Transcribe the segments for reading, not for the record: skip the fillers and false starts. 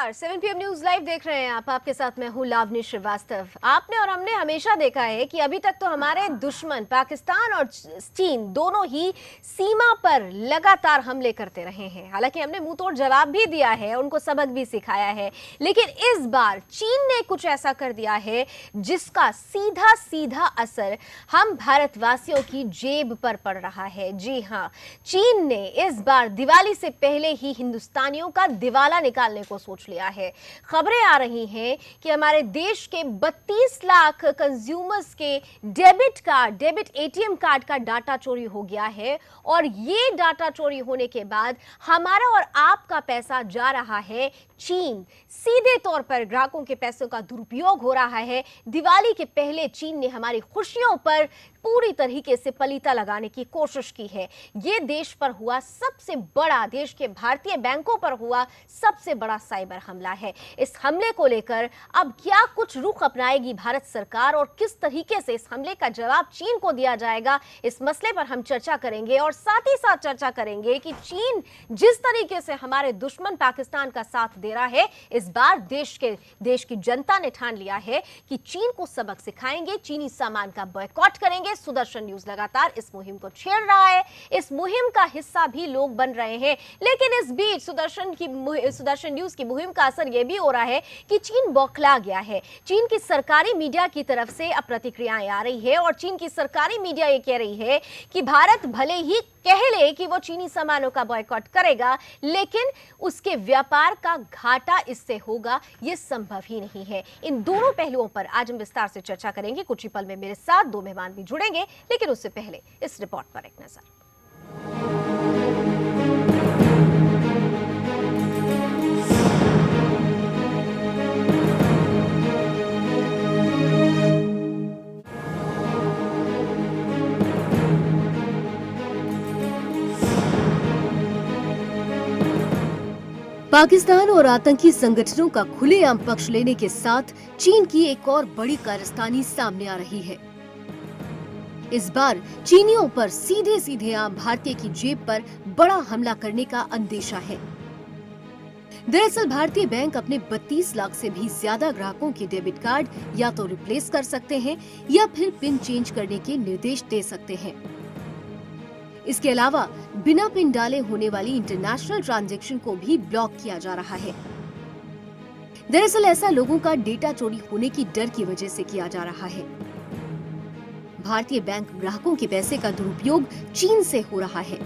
नमस्कार, 7 PM news live देख रहे हैं आप। आपके साथ मैं हूं लावनी श्रीवास्तव। आपने और हमने हमेशा देखा है कि अभी तक तो हमारे दुश्मन पाकिस्तान और चीन दोनों ही सीमा पर लगातार हमले करते रहे हैं। हालांकि हमने मुंह तोड़ जवाब भी दिया है, उनको सबक भी सिखाया है, लेकिन इस बार चीन ने कुछ ऐसा कर दिया है जिसका सीधा सीधा असर हम भारतवासियों की जेब पर पड़ रहा है। जी हां, चीन ने इस बार दिवाली से पहले ही हिंदुस्तानियों का दिवाला निकालने को सोच लिया है। खबरें आ रही हैं कि हमारे देश के 32 लाख कंज्यूमर्स के डेबिट एटीएम कार्ड का डाटा चोरी हो गया है और ये डाटा चोरी होने के बाद हमारा और आपका पैसा जा रहा है चीन। सीधे तौर पर ग्राहकों के पैसों का दुरुपयोग हो रहा है। दिवाली के पहले चीन ने हमारी खुशियों पर पूरी तरीके से पलीता लगाने की कोशिश की है। यह देश पर हुआ सबसे बड़ा, देश के भारतीय बैंकों पर हुआ सबसे बड़ा साइबर हमला है। इस हमले को लेकर अब क्या कुछ रुख अपनाएगी भारत सरकार और किस तरीके से इस हमले का जवाब चीन को दिया जाएगा, इस मसले पर हम चर्चा करेंगे और साथ ही साथ चर्चा करेंगे कि चीन जिस तरीके से हमारे दुश्मन पाकिस्तान का साथ दे रहा है, इस बार देश की जनता ने ठान लिया है कि चीन को सबक सिखाएंगे, चीनी सामान का बॉयकॉट करेंगे। सुदर्शन न्यूज लगातार इस मुहिम को छेड़ रहा है, इस मुहिम का हिस्सा भी लोग बन रहे हैं, लेकिन इस बीच सुदर्शन न्यूज की मुहिम का असर यह भी हो रहा है कि चीन बौखला गया है। चीन की सरकारी मीडिया की तरफ से अब प्रतिक्रियाएं आ रही है और चीन की सरकारी मीडिया ये कह रही है कि भारत भले ही कह ले कि वो चीनी सामानों का बॉयकॉट करेगा, लेकिन उसके व्यापार का घाटा इससे होगा ये संभव ही नहीं है। इन दोनों पहलुओं पर आज हम विस्तार से चर्चा करेंगे। कुछ ही पल में मेरे साथ दो मेहमान भी जुड़ेंगे, लेकिन उससे पहले इस रिपोर्ट पर एक नजर। पाकिस्तान और आतंकी संगठनों का खुलेआम पक्ष लेने के साथ चीन की एक और बड़ी कारस्तानी सामने आ रही है। इस बार चीनियों पर सीधे सीधे आम भारतीय की जेब पर बड़ा हमला करने का अंदेशा है। दरअसल भारतीय बैंक अपने 32 लाख से भी ज्यादा ग्राहकों के डेबिट कार्ड या तो रिप्लेस कर सकते हैं या फिर पिन चेंज करने के निर्देश दे सकते हैं। इसके अलावा बिना पिन डाले होने वाली इंटरनेशनल ट्रांजैक्शन को भी ब्लॉक किया जा रहा है। दरअसल ऐसा लोगों का डेटा चोरी होने की डर की वजह से किया जा रहा है। भारतीय बैंक ग्राहकों के पैसे का दुरुपयोग चीन से हो रहा है।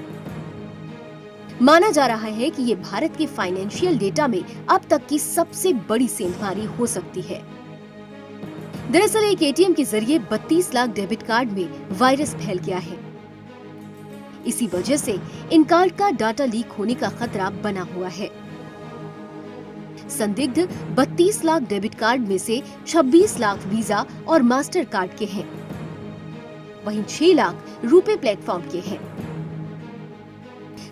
माना जा रहा है कि ये भारत के फाइनेंशियल डेटा में अब तक की सबसे बड़ी सेंधमारी हो सकती है। दरअसल एक एटीएम के जरिए 32 लाख डेबिट कार्ड में वायरस फैल गया है। इसी वजह से इन कार्ड का डाटा लीक होने का खतरा बना हुआ है। संदिग्ध 32 लाख डेबिट कार्ड में से 26 लाख वीजा और मास्टर कार्ड के हैं, वहीं 6 लाख रुपे प्लेटफॉर्म के हैं।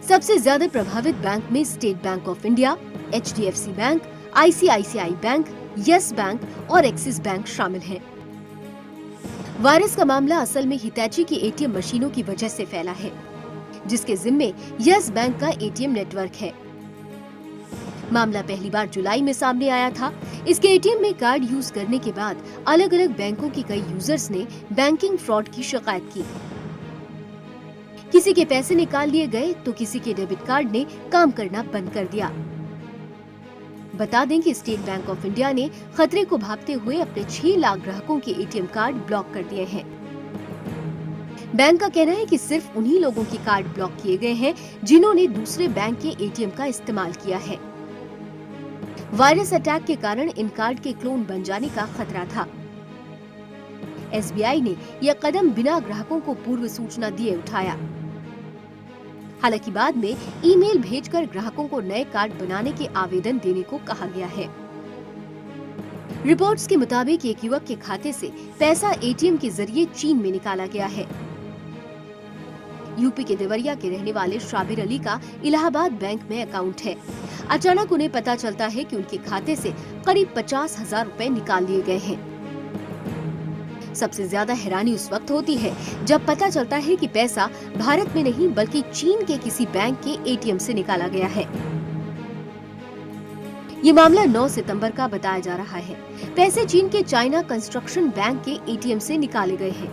सबसे ज्यादा प्रभावित बैंक में state bank of India, HDFC bank, ICICI bank, yes bank और एक्सिस बैंक शामिल हैं। वायरस का मामला असल में हिटैची की एटीएम मशीनों की वजह से फैला है, जिसके जिम्मे यस बैंक का एटीएम नेटवर्क है। मामला पहली बार जुलाई में सामने आया था। इसके एटीएम में कार्ड यूज करने के बाद अलग अलग बैंकों के कई यूजर्स ने बैंकिंग फ्रॉड की शिकायत की। किसी के पैसे निकाल लिए गए तो किसी के डेबिट कार्ड ने काम करना बंद कर दिया। बता दें कि स्टेट बैंक ऑफ इंडिया ने खतरे को भांपते हुए अपने 6 लाख ग्राहकों के एटीएम कार्ड ब्लॉक कर दिए हैं। बैंक का कहना है कि सिर्फ उन्हीं लोगों के कार्ड ब्लॉक किए गए हैं जिन्होंने दूसरे बैंक के एटीएम का इस्तेमाल किया है। वायरस अटैक के कारण इन कार्ड के क्लोन बन जाने का खतरा था। SBI ने यह कदम बिना ग्राहकों को पूर्व सूचना दिए उठाया। हालांकि बाद में ईमेल भेजकर ग्राहकों को नए कार्ड बनाने के आवेदन देने को कहा गया है। रिपोर्ट्स के मुताबिक एक युवक के खाते से पैसा एटीएम के जरिए चीन में निकाला गया है। यूपी के देवरिया के रहने वाले शाबिर अली का इलाहाबाद बैंक में अकाउंट है। अचानक उन्हें पता चलता है कि उनके खाते से करीब 50,000 रुपए निकाल लिए गए हैं। सबसे ज्यादा हैरानी उस वक्त होती है जब पता चलता है कि पैसा भारत में नहीं बल्कि चीन के किसी बैंक के एटीएम से निकाला गया है। ये मामला 9 सितंबर का बताया जा रहा है। पैसे चीन के चाइना कंस्ट्रक्शन बैंक के एटीएम से निकाले गए हैं।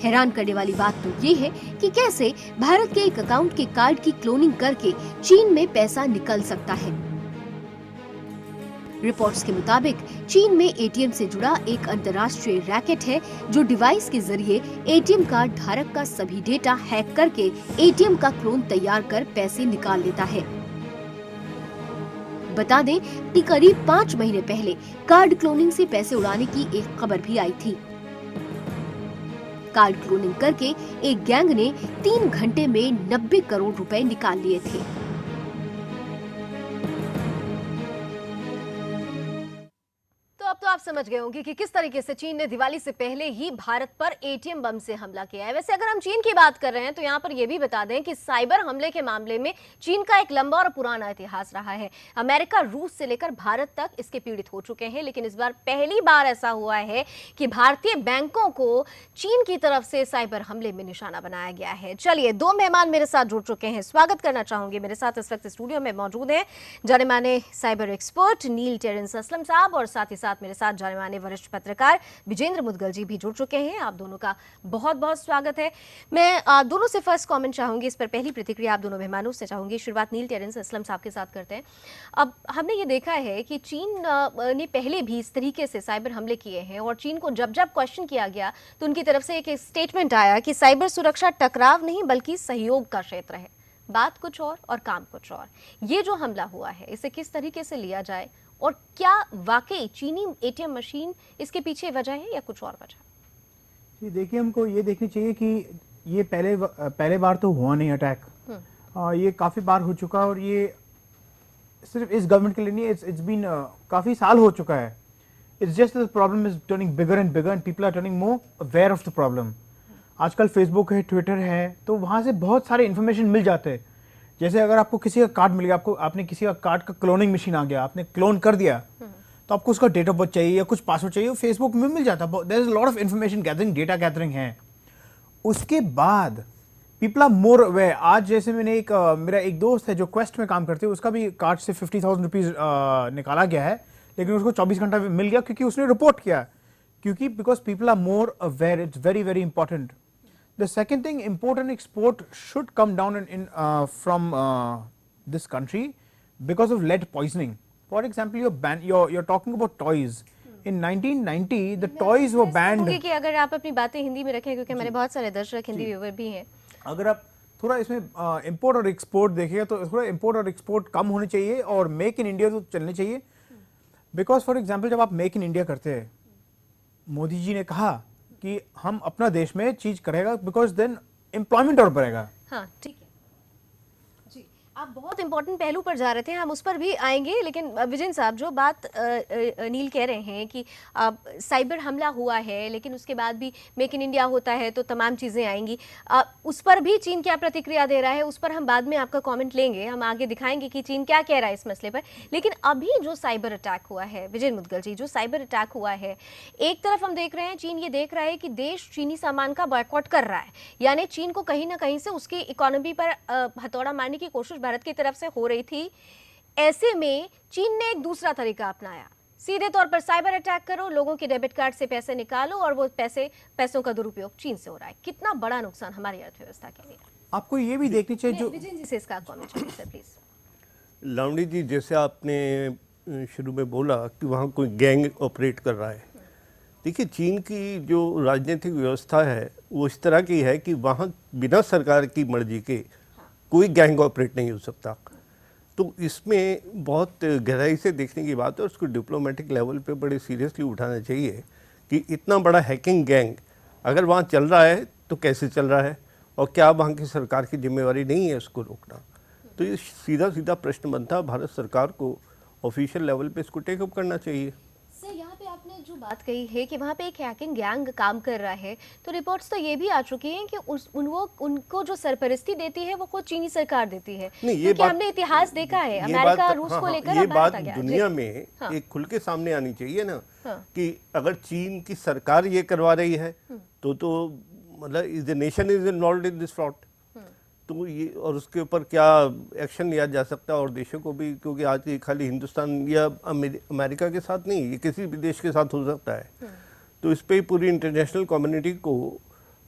हैरान करने वाली बात तो ये है कि कैसे भारत के एक अकाउंट के कार्ड की क्लोनिंग करके चीन में पैसा निकल सकता है। रिपोर्ट्स के मुताबिक चीन में एटीएम से जुड़ा एक अंतर्राष्ट्रीय रैकेट है जो डिवाइस के जरिए एटीएम कार्ड धारक का सभी डेटा हैक करके एटीएम का क्लोन तैयार कर पैसे निकाल लेता है। बता दें कि करीब 5 महीने पहले कार्ड क्लोनिंग से पैसे उड़ाने की एक खबर भी आई थी। कार्ड क्लोनिंग करके एक गैंग ने 3 घंटे में 90 करोड़ रुपए निकाल लिए थे। अब तो आप समझ गए होंगे कि किस तरीके से चीन ने दिवाली से पहले ही भारत पर एटीएम बम से हमला किया है। वैसे अगर हम चीन की बात कर रहे हैं तो यहाँ पर यह भी बता दें कि साइबर हमले के मामले में चीन का एक लंबा और पुराना इतिहास रहा है। अमेरिका, रूस से लेकर भारत तक इसके पीड़ित हो चुके हैं, लेकिन इस बार पहली बार ऐसा हुआ है कि भारतीय बैंकों को चीन की तरफ से साइबर हमले में निशाना बनाया गया है। चलिए, 2 मेहमान मेरे साथ जुड़ चुके हैं। स्वागत करना चाहूंगी, मेरे साथ इस वक्त स्टूडियो में मौजूद हैं जाने माने साइबर एक्सपर्ट नील टेरेंस असलम साहब और साथ ही साथ मेरे साथ जाने माने वरिष्ठ पत्रकार विजेंद्र मुदगल जी भी जुड़ चुके हैं। आप दोनों का बहुत बहुत स्वागत है। मैं आप दोनों से फर्स्ट कमेंट चाहूंगी, इस पर पहली प्रतिक्रिया आप दोनों मेहमानों से चाहूंगी। शुरुआत नील टेरेंस असलम साहब के साथ करते हैं। अब हमने ये देखा है कि चीन ने पहले भी इस तरीके से साइबर हमले किए हैं और चीन को जब जब क्वेश्चन किया गया तो उनकी तरफ से एक स्टेटमेंट आया कि साइबर सुरक्षा टकराव नहीं बल्कि सहयोग का क्षेत्र है। बात कुछ और काम कुछ और। ये जो हमला हुआ है इसे किस तरीके से लिया जाए और क्या वाकई चीनी एटीएम मशीन इसके पीछे वजह है या कुछ और वजह? जी देखिए, हमको ये देखनी चाहिए कि ये पहले बार तो हुआ नहीं अटैक। ये काफ़ी बार हो चुका है और ये सिर्फ इस गवर्नमेंट के लिए नहीं, इट्स बीन काफ़ी साल हो चुका है। It's just the problem is turning bigger and bigger and people are turning more aware of the problem. आजकल फेसबुक है, ट्विटर है, तो वहाँ से बहुत सारे इन्फॉर्मेशन मिल जाते हैं। जैसे अगर आपको किसी का कार्ड मिल गया, आपने किसी का कार्ड का क्लोनिंग मशीन आ गया, आपने क्लोन कर दिया, तो आपको उसका डेट ऑफ बर्थ चाहिए या कुछ पासवर्ड चाहिए, फेसबुक में मिल जाता है। There is lot of information gathering, data gathering है। उसके बाद पीपल आर मोर अवेयर। आज जैसे मैंने मेरा एक दोस्त है जो क्वेस्ट में काम करते हैं, उसका भी कार्ड से 50,000 रुपीज़ निकाला गया है, लेकिन उसको 24 घंटा मिल गया क्योंकि उसने रिपोर्ट किया। क्योंकि because people are more aware, it's very very important. The second thing, import and export should come down from this country because of lead poisoning. For example, you're talking about toys. In 1990, the toys were banned. कि अगर आप अपनी बातें हिंदी में रखें, क्योंकि हमारे बहुत सारे दर्शक हिंदी व्यूअर भी हैं। अगर आप थोड़ा इसमें import और export देखिएगा तो थोड़ा import और export कम होनी चाहिए और मेक इन इंडिया तो चलने चाहिए। Because for example, जब आप मेक इन इंडिया करते हैं, मोदी जी ने कहा कि हम अपना देश में चीज करेगा बिकॉज देन एम्प्लॉयमेंट और बढ़ेगा। हाँ, ठीक है जी। आप बहुत इंपॉर्टेंट पहलू पर जा रहे थे, हम उस पर भी आएंगे, लेकिन विजय साहब जो बात नील कह रहे हैं कि साइबर हमला हुआ है लेकिन उसके बाद भी मेक इन इंडिया होता है तो तमाम चीज़ें आएंगी, उस पर भी चीन क्या प्रतिक्रिया दे रहा है उस पर हम बाद में आपका कमेंट लेंगे। हम आगे दिखाएंगे कि चीन क्या कह रहा है इस मसले पर। लेकिन अभी जो साइबर अटैक हुआ है, विजय मुदगल जी, जो साइबर अटैक हुआ है, एक तरफ हम देख रहे हैं चीन ये देख रहा है कि देश चीनी सामान का बॉयकॉट कर रहा है, यानी चीन को कहीं ना कहीं से उसकी इकोनॉमी पर हथौड़ा मारने की कोशिश भारत की तरफ से हो रही थी। ऐसे में चीन ने एक दूसरा तरीका अपनाया, सीधे तौर पर साइबर अटैक करो, लोगों के डेबिट कार्ड से पैसे निकालो और वो पैसों का दुरुपयोग चीन से हो रहा है। कितना बड़ा नुकसान हमारी अर्थव्यवस्था के लिए। आपको ये भी देखनी चाहिए जो विजय जी से इसका कमेंट सर प्लीज। लावणी जी, जैसे आपने शुरू में बोला कि वहाँ कोई गैंग ऑपरेट कर रहा है, देखिए चीन की जो राजनीतिक व्यवस्था है वो इस तरह की है कि वहाँ बिना सरकार की मर्जी के कोई गैंग ऑपरेट नहीं हो सकता। तो इसमें बहुत गहराई से देखने की बात है और उसको डिप्लोमेटिक लेवल पे बड़े सीरियसली उठाना चाहिए कि इतना बड़ा हैकिंग गैंग अगर वहाँ चल रहा है तो कैसे चल रहा है और क्या वहाँ की सरकार की जिम्मेवारी नहीं है उसको रोकना। तो ये सीधा सीधा प्रश्न बनता है, भारत सरकार को ऑफिशियल लेवल पे इसको टेकअप करना चाहिए। सर, यहाँ पे आपने जो बात कही है कि वहाँ पे एक हैकिंग गैंग काम कर रहा है, तो रिपोर्ट्स तो ये भी आ चुकी हैं कि उनको जो सरपरस्ती देती है वो खुद चीनी सरकार देती है। नहीं, क्योंकि हमने इतिहास देखा है अमेरिका रूस को लेकर। ये बात दुनिया में एक खुल के सामने आनी चाहिए ना कि अगर चीन की सरकार ये करवा रही है तो मतलब is the nation is involved in this fraud. तो ये और उसके ऊपर क्या एक्शन लिया जा सकता है और देशों को भी, क्योंकि आज ये खाली हिंदुस्तान या अमेरिका के साथ नहीं, ये किसी भी देश के साथ हो सकता है। तो इस पे पूरी इंटरनेशनल कम्युनिटी को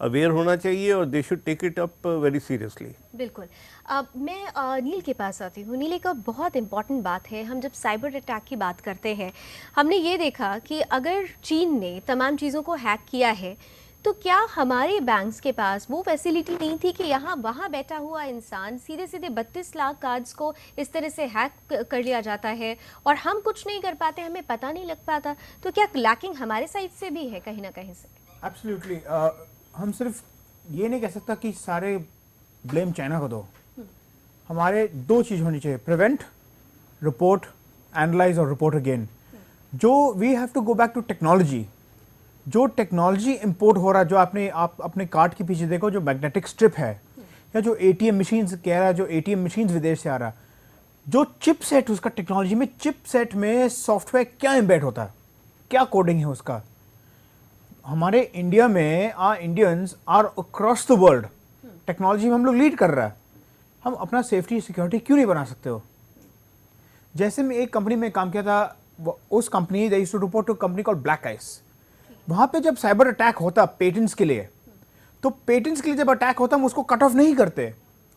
अवेयर होना चाहिए और they should take it up very seriously. बिल्कुल। अब मैं नील के पास आती हूँ। नील, एक बहुत इम्पॉर्टेंट बात है, हम जब साइबर अटैक की बात करते हैं, हमने ये देखा कि अगर चीन ने तमाम चीज़ों को हैक किया है तो क्या हमारे बैंक्स के पास वो फैसिलिटी नहीं थी कि यहाँ वहाँ बैठा हुआ इंसान सीधे सीधे 32 लाख कार्ड्स को इस तरह से हैक कर लिया जाता है और हम कुछ नहीं कर पाते, हमें पता नहीं लग पाता? तो क्या लैकिंग हमारे साइड से भी है कहीं ना कहीं से? एब्सोल्युटली। हम सिर्फ ये नहीं कह सकता कि सारे ब्लेम चाइना को दो। हमारे दो चीज़ होनी चाहिए, प्रिवेंट, रिपोर्ट, एनालाइज और रिपोर्ट अगेन। जो we have to go back to technology. जो टेक्नोलॉजी इंपोर्ट हो रहा है, जो आप अपने कार्ड के पीछे देखो, जो मैग्नेटिक स्ट्रिप है या जो एटीएम मशीन कह रहा है, जो एटीएम मशीन विदेश से आ रहा है, जो चिपसेट उसका टेक्नोलॉजी में, चिपसेट में सॉफ्टवेयर क्या एम्बेड होता है, क्या कोडिंग है उसका। हमारे इंडिया में Indians are across the world, technology में हम लोग लीड कर रहा है। हम अपना सेफ्टी सिक्योरिटी क्यों नहीं बना सकते हो? जैसे मैं एक कंपनी में काम किया था, उस company they used to report to company called Black Ice. वहाँ पे जब साइबर अटैक होता पेटेंट्स के लिए, तो पेटेंट्स के लिए जब अटैक होता हम उसको कट ऑफ नहीं करते।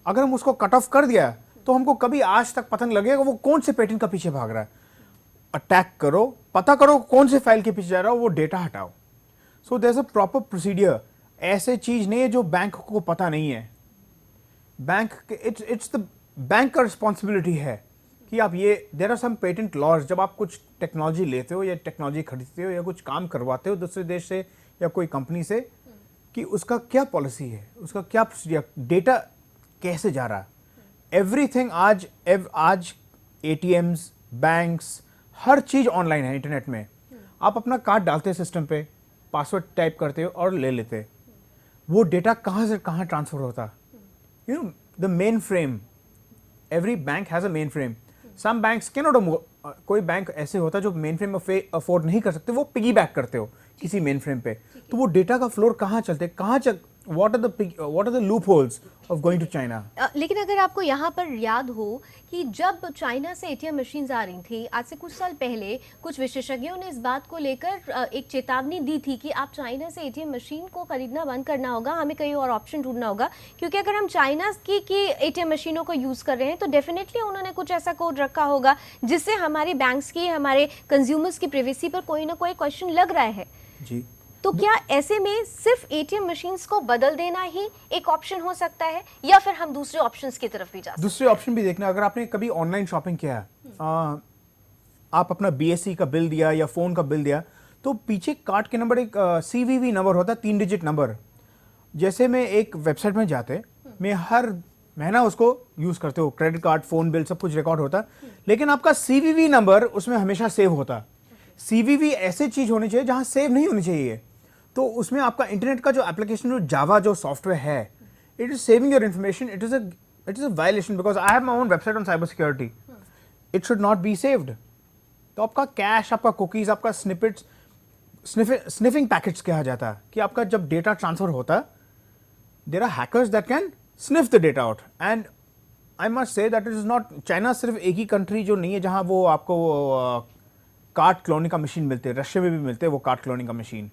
अगर हम उसको कट ऑफ कर दिया तो हमको कभी आज तक पता नहीं लगेगा वो कौन से पेटेंट का पीछे भाग रहा है। अटैक करो, पता करो कौन से फाइल के पीछे जा रहा हो, वो डेटा हटाओ। So there is a proper procedure. ऐसे चीज नहीं है जो बैंक को पता नहीं है। बैंक इट्स द बैंक का रिस्पॉन्सिबिलिटी है कि आप ये, there are some patent laws. जब आप कुछ टेक्नोलॉजी लेते हो या टेक्नोलॉजी खरीदते हो या कुछ काम करवाते हो दूसरे देश से या कोई कंपनी से, कि उसका क्या पॉलिसी है, उसका क्या प्रोसीजर, डेटा कैसे जा रहा है। एवरीथिंग आज एटीएम्स, बैंक्स, हर चीज़ ऑनलाइन है इंटरनेट में। आप अपना कार्ड डालते हैं सिस्टम पे, पासवर्ड टाइप करते हो और ले लेते। वो डेटा कहाँ से कहाँ ट्रांसफर होता, you know, the mainframe. Every bank has a mainframe. Some banks can not, कोई बैंक ऐसे होता है जो मेन फ्रेम अफोर्ड नहीं कर सकते, वो पिगी बैक करते हो किसी मेन फ्रेम पे। तो वो डेटा का फ्लोर कहाँ चलते, what are the loopholes of going to China. लेकिन अगर आपको यहाँ पर याद हो कि जब चाइना से एटीएम मशीन्स आ रही थी आज से कुछ साल पहले, कुछ विशेषज्ञों ने इस बात को लेकर एक चेतावनी दी थी कि आप चाइना से एटीएम मशीन को खरीदना बंद करना होगा, हमें कहीं और ऑप्शन ढूंढना होगा, क्योंकि अगर हम चाइना की एटीएम मशीनों को यूज़ कर रहे हैं तो डेफिनेटली उन्होंने कुछ ऐसा कोड रखा होगा जिससे हमारे बैंक्स की, हमारे कंज्यूमर्स की प्राइवेसी पर कोई ना कोई क्वेश्चन लग रहा है जी। तो क्या ऐसे में सिर्फ एटीएम मशीन्स को बदल देना ही एक ऑप्शन हो सकता है या फिर हम दूसरे ऑप्शंस की तरफ भी जा सकते हैं? दूसरे ऑप्शन भी देखना। अगर आपने कभी ऑनलाइन शॉपिंग किया है, आप अपना बीएससी का बिल दिया या फोन का बिल दिया, तो पीछे कार्ड के नंबर एक सीवीवी नंबर होता है, 3 डिजिट नंबर। जैसे मैं एक वेबसाइट में जाते, मैं हर महीना उसको यूज करते हो, क्रेडिट कार्ड, फोन बिल, सब कुछ रिकॉर्ड होता, लेकिन आपका सीवीवी नंबर उसमें हमेशा सेव होता। सीवीवी ऐसे चीज होनी चाहिए जहां सेव नहीं होनी चाहिए। तो उसमें आपका इंटरनेट का जो एप्लीकेशन, जो जावा जो सॉफ्टवेयर है, it is saving your information. It is a violation because I have my own website on cyber security. It should not be saved. तो आपका कैश, आपका कुकीज, आपका स्निपेट्स, स्निफिंग पैकेट्स कहा जाता है कि आपका जब डेटा ट्रांसफर होता, there are hackers that can sniff the data out. And I must say that it is not, China सिर्फ एक ही कंट्री जो नहीं है जहां वो आपको कार्ड क्लोनिंग का मशीन मिलते हैं। रशिया में भी मिलते हैं वो कार्ड क्लोनिंग का मशीन,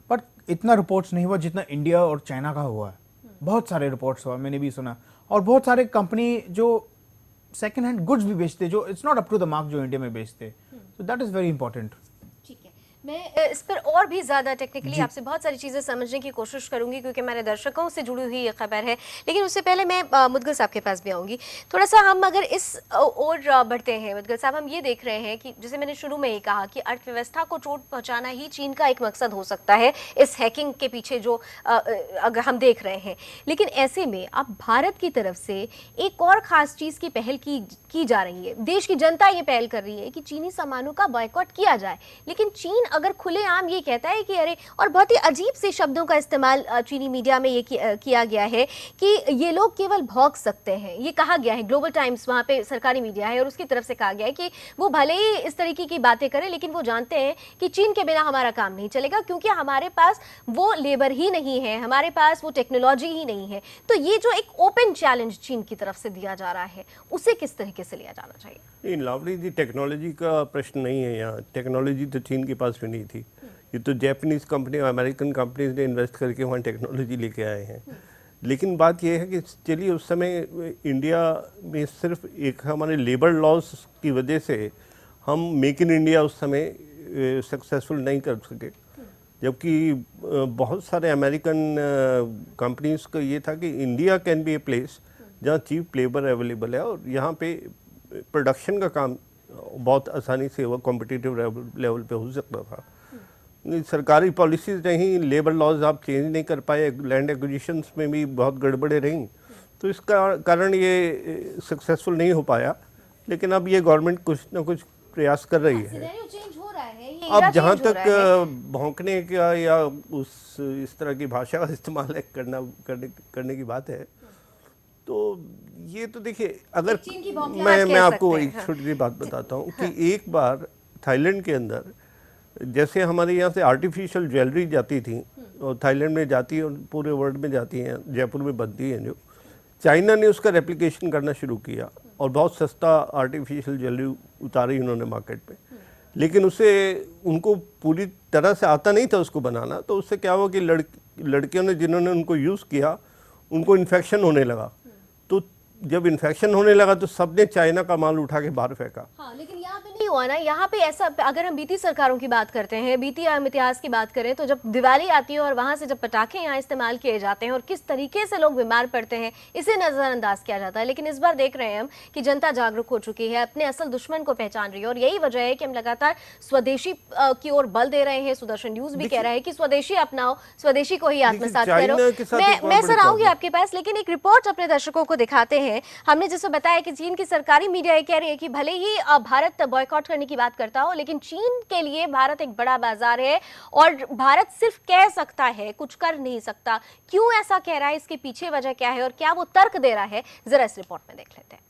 बट इतना रिपोर्ट्स नहीं हुआ जितना इंडिया और चाइना का हुआ है। बहुत सारे रिपोर्ट्स हुआ, मैंने भी सुना। और बहुत सारे कंपनी जो सेकंड हैंड गुड्स भी बेचते, जो it's not up to the mark जो इंडिया में बेचते। So that is very important. ठीक है, मैं इस पर और भी ज़्यादा टेक्निकली आपसे बहुत सारी चीज़ें समझने की कोशिश करूंगी क्योंकि हमारे दर्शकों से जुड़ी हुई ये खबर है। लेकिन उससे पहले मैं मुदगल साहब के पास भी आऊँगी। थोड़ा सा हम अगर इस ओर बढ़ते हैं मुदगल साहब, हम ये देख रहे हैं कि जैसे मैंने शुरू में ही कहा कि अर्थव्यवस्था को चोट पहुँचाना ही चीन का एक मकसद हो सकता है इस हैकिंग के पीछे जो अगर हम देख रहे हैं। लेकिन ऐसे में अब भारत की तरफ से एक और ख़ास चीज़ की पहल की जा रही है। देश की जनता ये पहल कर रही है कि चीनी सामानों का बॉयकॉट किया जाए। लेकिन चीन अगर खुलेआम ये कहता है कि अरे, और बहुत ही अजीब से शब्दों का इस्तेमाल चीनी मीडिया में ये किया गया है कि ये लोग केवल भौंक सकते हैं, ये कहा गया है। ग्लोबल टाइम्स वहाँ पे सरकारी मीडिया है और उसकी तरफ से कहा गया है कि वो भले ही इस तरीके की बातें करें, लेकिन वो जानते हैं कि चीन के बिना हमारा काम नहीं चलेगा, क्योंकि हमारे पास वो लेबर ही नहीं है, हमारे पास वो टेक्नोलॉजी ही नहीं है। तो ये जो एक ओपन चैलेंज चीन की तरफ से दिया जा रहा है, उसे किस तरीके से लिया जाना चाहिए? नहीं, लावली जी, टेक्नोलॉजी का प्रश्न नहीं है यहाँ। टेक्नोलॉजी तो चीन के पास भी नहीं थी, ये तो जापानीज कंपनी और अमेरिकन कंपनीज ने इन्वेस्ट करके वहाँ टेक्नोलॉजी लेके आए हैं। लेकिन बात यह है कि चलिए, उस समय इंडिया में सिर्फ एक हमारे लेबर लॉस की वजह से हम मेक इन इंडिया उस समय सक्सेसफुल नहीं कर सके, जबकि बहुत सारे अमेरिकन कंपनीज का ये था कि India can be a place जहाँ चीप लेबर अवेलेबल है और यहाँ पे प्रोडक्शन का काम बहुत आसानी से वो कॉम्पिटिटिव लेवल पे हो सकता था। सरकारी पॉलिसीज़ नहीं, लेबर लॉज आप चेंज नहीं कर पाए, लैंड एक्विजिशंस में भी बहुत गड़बड़े रहीं, तो इसका कारण ये सक्सेसफुल नहीं हो पाया। लेकिन अब ये गवर्नमेंट कुछ ना कुछ प्रयास कर रही है। अब जहाँ तक भौंकने का या इस तरह की भाषा का इस्तेमाल करने की बात है, तो ये तो देखिए, अगर मैं आपको एक छोटी सी बात बताता हूँ कि एक बार थाईलैंड के अंदर, जैसे हमारे यहाँ से आर्टिफिशियल ज्वेलरी जाती थी और थाईलैंड में जाती है और पूरे वर्ल्ड में जाती हैं, जयपुर में बनती हैं, जो चाइना ने उसका रेप्लिकेशन करना शुरू किया और बहुत सस्ता आर्टिफिशियल ज्वेलरी उतारी उन्होंने मार्केट में। लेकिन उसे उनको पूरी तरह से आता नहीं था उसको बनाना, तो उससे क्या हुआ कि लड़कियों ने जिन्होंने उनको यूज़ किया उनको इन्फेक्शन होने लगा। तो जब इन्फेक्शन होने लगा तो सबने चाइना का माल उठा के बाहर फेंका। हाँ, लेकिन यहाँ पे नहीं हुआ ना। यहाँ पे ऐसा, अगर हम बीती सरकारों की बात करते हैं, बीती इतिहास की बात करें, तो जब दिवाली आती है और वहाँ से जब पटाखे यहाँ इस्तेमाल किए जाते हैं और किस तरीके से लोग बीमार पड़ते हैं, इसे नज़रअंदाज किया जाता है। लेकिन इस बार देख रहे हैं हम कि जनता जागरूक हो चुकी है, अपने असल दुश्मन को पहचान रही है, और यही वजह है कि हम लगातार स्वदेशी की ओर बल दे रहे हैं। सुदर्शन न्यूज भी कह रहा है कि स्वदेशी अपनाओ, स्वदेशी को ही आत्मसात करो। मैं सर आऊंगी आपके पास, लेकिन एक रिपोर्ट अपने दर्शकों को दिखाते हैं। हमने जैसे बताया कि चीन की सरकारी मीडिया ये कह रही है कि भले ही भारत बॉयकॉट करने की बात करता हो, लेकिन चीन के लिए भारत एक बड़ा बाजार है और भारत सिर्फ कह सकता है, कुछ कर नहीं सकता। क्यों ऐसा कह रहा है, इसके पीछे वजह क्या है और क्या वो तर्क दे रहा है, जरा इस रिपोर्ट में देख लेते हैं।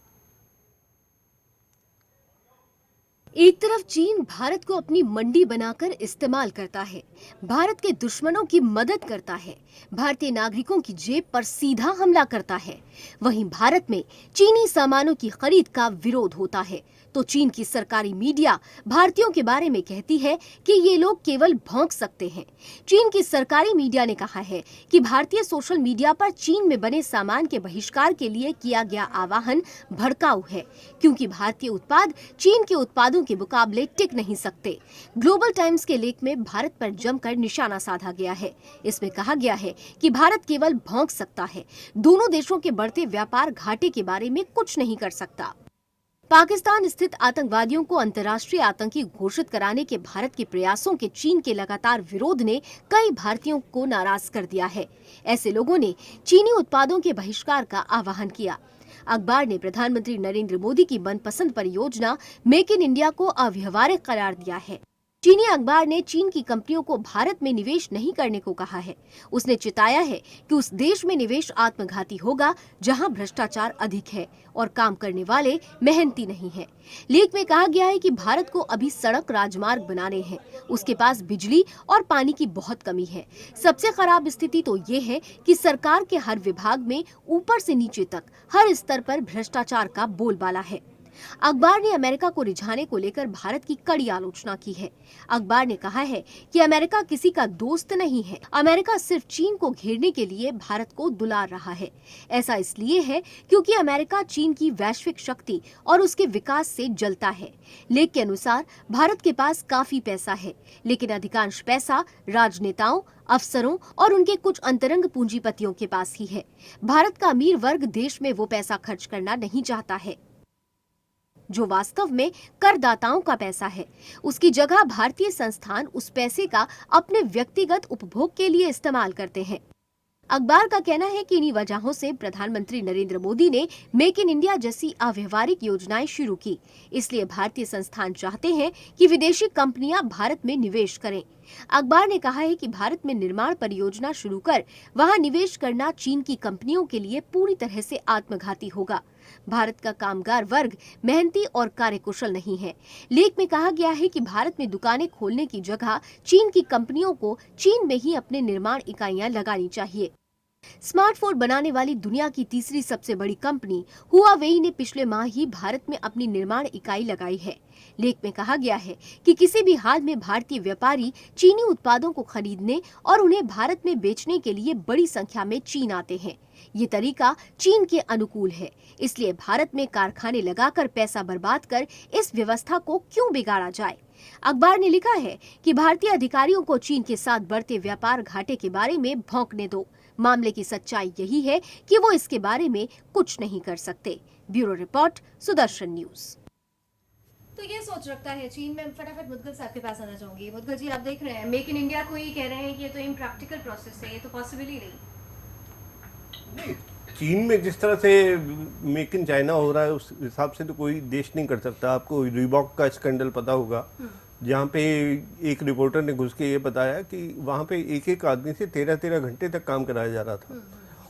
एक तरफ चीन भारत को अपनी मंडी बनाकर इस्तेमाल करता है, भारत के दुश्मनों की मदद करता है, भारतीय नागरिकों की जेब पर सीधा हमला करता है। वहीं भारत में चीनी सामानों की खरीद का विरोध होता है, तो चीन की सरकारी मीडिया भारतीयों के बारे में कहती है कि ये लोग केवल भौंक सकते हैं। चीन की सरकारी मीडिया ने कहा है कि भारतीय सोशल मीडिया पर चीन में बने सामान के बहिष्कार के लिए किया गया आह्वान भड़काऊ है, क्योंकि भारतीय उत्पाद चीन के उत्पादों के मुकाबले टिक नहीं सकते। ग्लोबल टाइम्स के लेख में भारत पर जमकर निशाना साधा गया है। इसमें कहा गया है कि भारत केवल भौंक सकता है, दोनों देशों के बढ़ते व्यापार घाटे के बारे में कुछ नहीं कर सकता। पाकिस्तान स्थित आतंकवादियों को अंतर्राष्ट्रीय आतंकी घोषित कराने के भारत के प्रयासों के चीन के लगातार विरोध ने कई भारतीयों को नाराज कर दिया है। ऐसे लोगों ने चीनी उत्पादों के बहिष्कार का आह्वान किया। अखबार ने प्रधानमंत्री नरेंद्र मोदी की मनपसंद परियोजना मेक इन इंडिया को अव्यावहारिक करार दिया है। चीनी अखबार ने चीन की कंपनियों को भारत में निवेश नहीं करने को कहा है। उसने चिताया है कि उस देश में निवेश आत्मघाती होगा जहां भ्रष्टाचार अधिक है और काम करने वाले मेहनती नहीं हैं। लेख में कहा गया है कि भारत को अभी सड़क राजमार्ग बनाने हैं, उसके पास बिजली और पानी की बहुत कमी है। सबसे खराब स्थिति तो ये है कि सरकार के हर विभाग में ऊपर से नीचे तक हर स्तर पर भ्रष्टाचार का बोलबाला है। अखबार ने अमेरिका को रिझाने को लेकर भारत की कड़ी आलोचना की है। अखबार ने कहा है कि अमेरिका किसी का दोस्त नहीं है, अमेरिका सिर्फ चीन को घेरने के लिए भारत को दुलार रहा है। ऐसा इसलिए है क्योंकि अमेरिका चीन की वैश्विक शक्ति और उसके विकास से जलता है। लेख के अनुसार भारत के पास काफी पैसा है, लेकिन अधिकांश पैसा राजनेताओं, अफसरों और उनके कुछ अंतरंग पूंजीपतियों के पास ही है। भारत का अमीर वर्ग देश में वो पैसा खर्च करना नहीं चाहता है जो वास्तव में करदाताओं का पैसा है। उसकी जगह भारतीय संस्थान उस पैसे का अपने व्यक्तिगत उपभोग के लिए इस्तेमाल करते हैं। अखबार का कहना है कि इन्हीं वजहों से प्रधानमंत्री नरेंद्र मोदी ने मेक इन इंडिया जैसी अव्यवहारिक योजनाएं शुरू की। इसलिए भारतीय संस्थान चाहते हैं कि विदेशी कंपनियां भारत में निवेश करें। अखबार ने कहा है कि भारत में निर्माण परियोजना शुरू कर वहां निवेश करना चीन की कंपनियों के लिए पूरी तरह से आत्मघाती होगा। भारत का कामगार वर्ग मेहनती और कार्यकुशल नहीं है। लेख में कहा गया है कि भारत में दुकानें खोलने की जगह चीन की कंपनियों को चीन में ही अपने निर्माण इकाइयां लगानी चाहिए। स्मार्टफोन बनाने वाली दुनिया की तीसरी सबसे बड़ी कंपनी हुआवेई ने पिछले माह ही भारत में अपनी निर्माण इकाई लगाई है। लेख में कहा गया है कि किसी भी हाल में भारतीय व्यापारी चीनी उत्पादों को खरीदने और उन्हें भारत में बेचने के लिए बड़ी संख्या में चीन आते हैं। ये तरीका चीन के अनुकूल है, इसलिए भारत में कारखाने लगाकर पैसा बर्बाद कर इस व्यवस्था को क्यों बिगाड़ा जाए। अखबार ने लिखा है कि भारतीय अधिकारियों को चीन के साथ बढ़ते व्यापार घाटे के बारे में भौंकने दो। मामले की सच्चाई यही है कि वो इसके बारे में कुछ नहीं कर सकते। Bureau report, Sudarshan news. तो ये सोच रखता है चीन में। फटाफट मुदगल साहब के पास आना चाहूंगी। मुदगल जी, आप देख रहे हैं मेक इन इंडिया को ही कह रहे हैं कि ये तो इम्प्रैक्टिकल प्रोसेस है, ये तो पॉसिबल ही नहीं। चीन में जिस तरह से मेक इन चाइना हो रहा है उस हिसाब से तो कोई देश नहीं कर सकता। आपको रीबॉक का स्कैंडल पता होगा, जहाँ पे एक रिपोर्टर ने घुस के ये बताया कि वहाँ पे एक एक आदमी से 13-13 घंटे तक काम कराया जा रहा था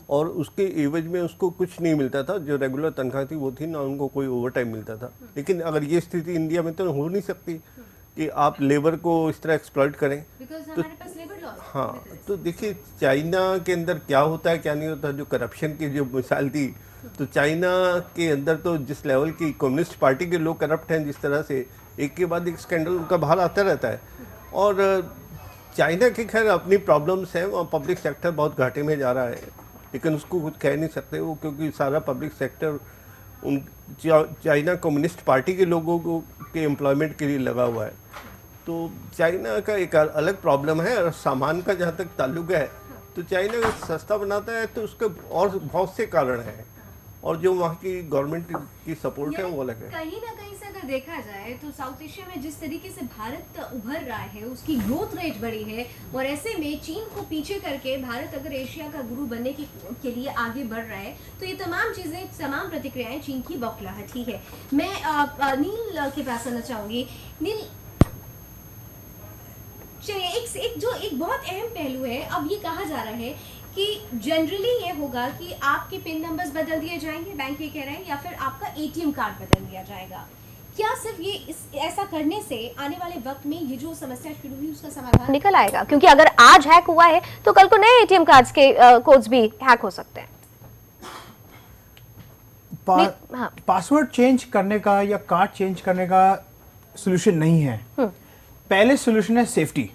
और उसके एवज में उसको कुछ नहीं मिलता था। जो रेगुलर तनख्वाह थी वो थी ना, उनको कोई ओवर टाइम मिलता था। लेकिन अगर ये स्थिति इंडिया में तो हो नहीं सकती कि आप लेबर को इस तरह एक्सप्लॉइट करें। तो हाँ, तो देखिए चाइना के अंदर क्या होता है क्या नहीं होता। जो करप्शन की जो मिसाल थी, तो चाइना के अंदर तो जिस लेवल की कम्युनिस्ट पार्टी के लोग करप्ट हैं, जिस तरह से एक के बाद एक स्कैंडल उनका बाहर आता रहता है। और चाइना की खैर अपनी प्रॉब्लम्स हैं, वहाँ पब्लिक सेक्टर बहुत घाटे में जा रहा है, लेकिन उसको कुछ कह नहीं सकते वो, क्योंकि सारा पब्लिक सेक्टर उन चाइना कम्युनिस्ट पार्टी के लोगों को के एम्प्लॉयमेंट के लिए लगा हुआ है। तो चाइना का एक अलग प्रॉब्लम है। और सामान का जहाँ तक ताल्लुक है, तो चाइना सस्ता बनाता है तो उसके और बहुत से कारण हैं, और जो वहाँ की गवर्नमेंट की सपोर्ट है वो अलग है। कहीं ना कहीं से अगर देखा जाए तो साउथ एशिया में जिस तरीके से भारत उभर रहा है, उसकी ग्रोथ रेट बढ़ी है, और ऐसे में चीन को पीछे करके भारत अगर एशिया का गुरु बनने के लिए आगे बढ़ रहा है, तो ये तमाम चीजें, तमाम प्रतिक्रियाएं चीन की बौखलाहट ही है। मैं नील के पास आना चाहूंगी। नील, चलिए एक बहुत अहम पहलू है। अब ये कहा जा रहा है कि जनरली ये होगा कि आपके पिन नंबर्स बदल दिए जाएंगे, बैंक ये कह रहे हैं, या फिर आपका एटीएम कार्ड बदल दिया जाएगा। क्या सिर्फ ये ऐसा करने से आने वाले वक्त में ये जो समस्या शुरू हुई उसका समाधान निकल आएगा? क्योंकि अगर आज हैक हुआ है तो कल को नए एटीएम कार्ड्स के कोड्स भी हैक हो सकते हैं। पासवर्ड चेंज करने का या कार्ड चेंज करने का सोल्यूशन नहीं है। पहले सोल्यूशन है सेफ्टी।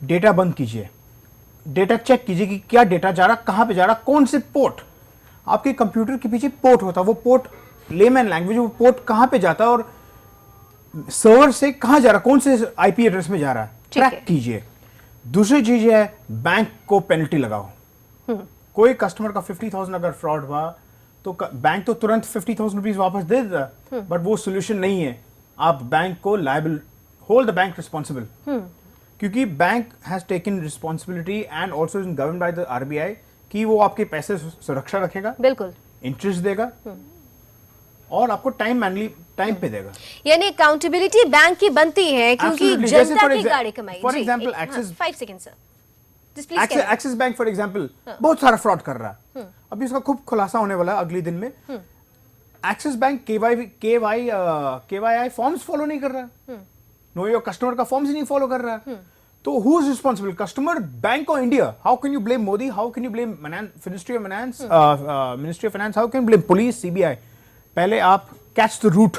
डेटा बंद कीजिए, डेटा चेक कीजिए कि क्या डेटा जा रहा, कहां पे जा रहा, कौन से पोर्ट। आपके कंप्यूटर के पीछे पोर्ट होता है, वो पोर्ट लेमैन लैंग्वेज, वो पोर्ट कहां पे जाता है और सर्वर से कहां जा रहा, कौन से आईपी एड्रेस में जा रहा है, ट्रैक कीजिए। दूसरी चीज है बैंक को पेनल्टी लगाओ। कोई कस्टमर का 50,000 अगर फ्रॉड हुआ तो बैंक तो तुरंत 50,000 रुपीज वापस दे देता, बट वो सोल्यूशन नहीं है। आप बैंक को liable, hold the bank responsible, क्योंकि bank has taken responsibility and also is govern by the RBI कि वो आपके पैसे सुरक्षा रखेगा, बिल्कुल इंटरेस्ट देगा और आपको टाइम पे देगा। यानी अकाउंटेबिलिटी बैंक की बनती है, क्योंकि जनता की गाड़ी कमाई। For example axis, 5 second sir, axis bank for example बहुत सारा फ्रॉड कर रहा है। अभी उसका खूब खुलासा होने वाला है अगले दिन में। Axis bank KY forms follow नहीं कर रहा, नो योर कस्टमर का फॉर्म्स ही नहीं फॉलो कर रहा। तो who is responsible, customer, bank और India? How can you blame Modi, how can you blame ministry of finance, how can blame police, CBI? पहले आप कैच द रूट,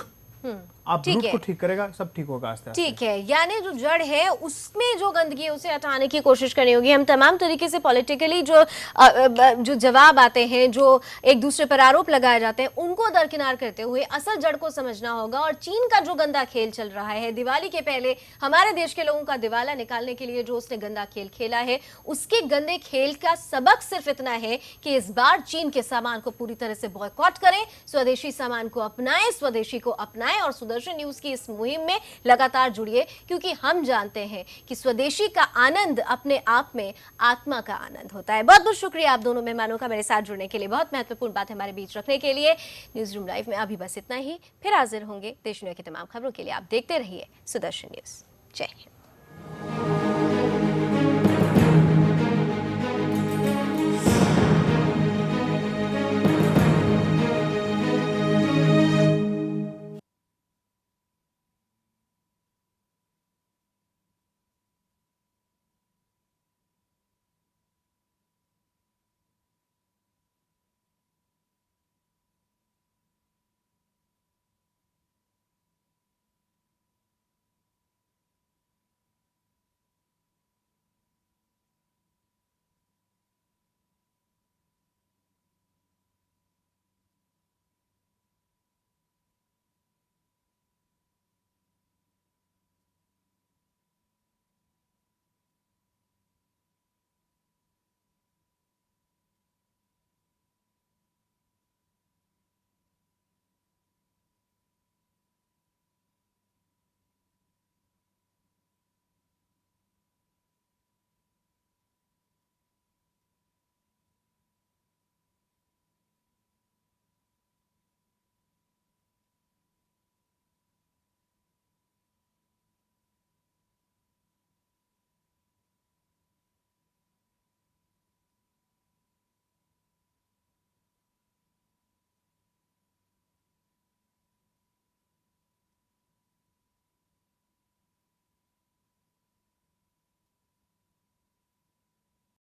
आप रूट को ठीक करेगा, सब ठीक होगा आस्ते आस्ते। ठीक है, यानी जो जड़ है उसमें जो गंदगी है उसे हटाने की कोशिश करनी होगी। हम तमाम तरीके से पॉलिटिकली जो जवाब आते हैं, जो एक दूसरे पर आरोप लगाए जाते हैं, उनको दरकिनार करते हुए असल जड़ को समझना होगा। और चीन का जो गंदा खेल चल रहा है, दिवाली के पहले हमारे देश के लोगों का दिवाला निकालने के लिए जो उसने गंदा खेल खेला है, उसके गंदे खेल का सबक सिर्फ इतना है कि इस बार चीन के सामान को पूरी तरह से बॉयकॉट करें, स्वदेशी सामान को अपनाएं, स्वदेशी को अपनाएं और सुदर्शन न्यूज की इस मुहिम में लगातार जुड़िए, क्योंकि हम जानते हैं कि स्वदेशी का आनंद अपने आप में आत्मा का आनंद होता है। बहुत बहुत शुक्रिया आप दोनों मेहमानों का मेरे साथ जुड़ने के लिए, बहुत महत्वपूर्ण बात हमारे बीच रखने के लिए। न्यूज रूम लाइव में अभी बस इतना ही, फिर हाजिर होंगे देश दुनिया की तमाम खबरों के लिए। आप देखते रहिए सुदर्शन न्यूज। जय हिंद।